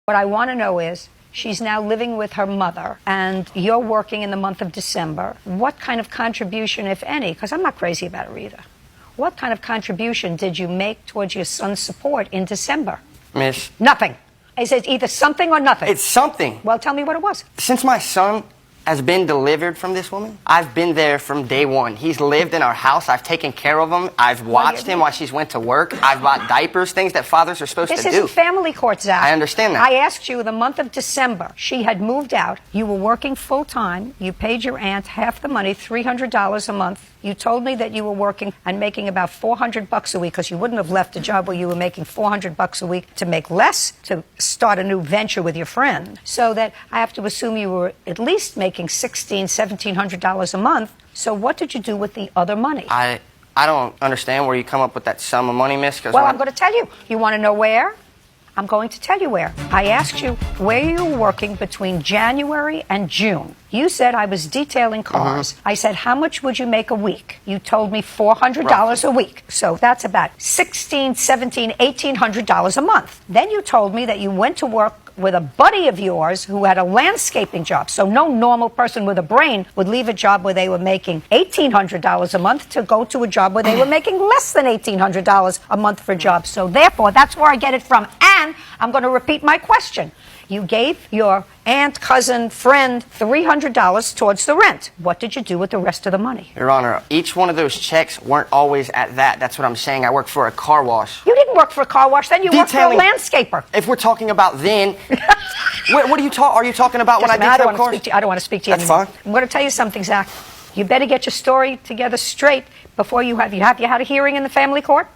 What I want to know is, she's now living with her mother, and you're working in the month of December. What kind of contribution, if any, because I'm not crazy about her either, what kind of contribution did you make towards your son's support in December? Miss? Nothing. I said either something or nothing. It's something. Well, tell me what it was. Since my son has been delivered from this woman, I've been there from day one. He's lived in our house. I've taken care of him. I've watched him while she's went to work. I've bought diapers, things that fathers are supposed to do. This isn't family court, Zach. I understand that. I asked you the month of December. She had moved out. You were working full-time. You paid your aunt half the money, $300 a month. You told me that you were working and making about $400 a week, because you wouldn't have left a job where you were making $400 a week to make less, to start a new venture with your friend. So that I have to assume you were at least making $1,600, $1,700 a month. So what did you do with the other money? I don't understand where you come up with that sum of money, miss. Well, I'm going to tell you. You want to know where? I'm going to tell you where. I asked you where you were working between January and June. You said I was detailing cars. I said, how much would you make a week? You told me $400 a week. So that's about $1,600, $1,700, $1,800 a month. Then you told me that you went to work with a buddy of yours who had a landscaping job. So no normal person with a brain would leave a job where they were making $1,800 a month to go to a job where they were making less than $1,800 a month for a job. So therefore, that's where I get it from. And I'm going to repeat my question. You gave your aunt, cousin, friend $300 towards the rent. What did you do with the rest of the money? Your Honor, each one of those checks weren't always at that. That's what I'm saying. I work for a car wash. You didn't work for a car wash then. You worked for a landscaper. If we're talking about then, what are you talking about when I detail cars? I don't want to speak to you anymore. That's fine. I'm going to tell you something, Zach. You better get your story together straight before you have you had a hearing in the family court?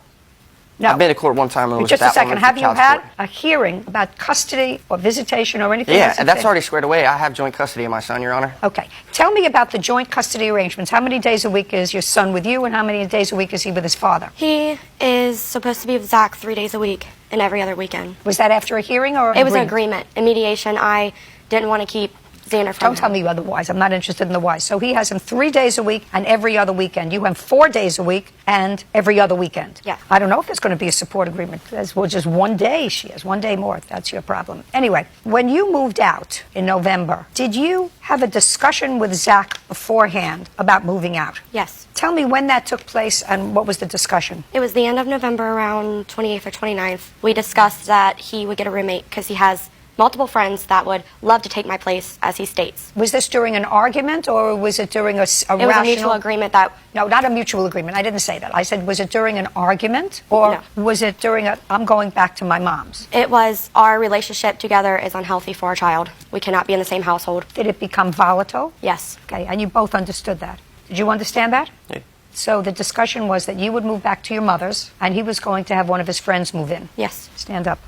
No. I've been to court one time. And just a second. Have you had a hearing about custody or visitation or anything? Yeah, that's already squared away. I have joint custody of my son, Your Honor. Okay. Tell me about the joint custody arrangements. How many days a week is your son with you, and how many days a week is he with his father? He is supposed to be with Zach 3 days a week and every other weekend. Was that after a hearing or an It was an agreement. In mediation, I didn't want to keep Xander from him. Don't tell me otherwise. I'm not interested in the why. So he has him 3 days a week and every other weekend. You have 4 days a week and every other weekend. Yeah. I don't know if there's going to be a support agreement. Well, just 1 day she has, 1 day more. That's your problem. Anyway, when you moved out in November, did you have a discussion with Zach beforehand about moving out? Yes. Tell me when that took place and what was the discussion? It was the end of November, around 28th or 29th. We discussed that he would get a roommate because he has multiple friends that would love to take my place, as he states. Was this during an argument, or was it during a rational... It was a mutual agreement that... No, not a mutual agreement. I didn't say that. I said, was it during an argument, or was it during a, I'm going back to my mom's? It was, our relationship together is unhealthy for our child. We cannot be in the same household. Did it become volatile? Yes. Okay, and you both understood that. Did you understand that? Yeah. So the discussion was that you would move back to your mother's, and he was going to have one of his friends move in. Yes. Stand up.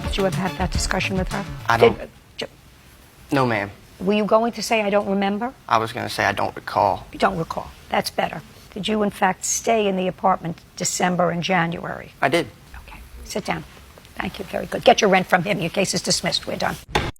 Did you ever have that discussion with her? I don't. No, ma'am. Were you going to say, I don't remember? I was going to say, I don't recall. You don't recall. That's better. Did you, in fact, stay in the apartment December and January? I did. Okay. Sit down. Thank you. Very good. Get your rent from him. Your case is dismissed. We're done.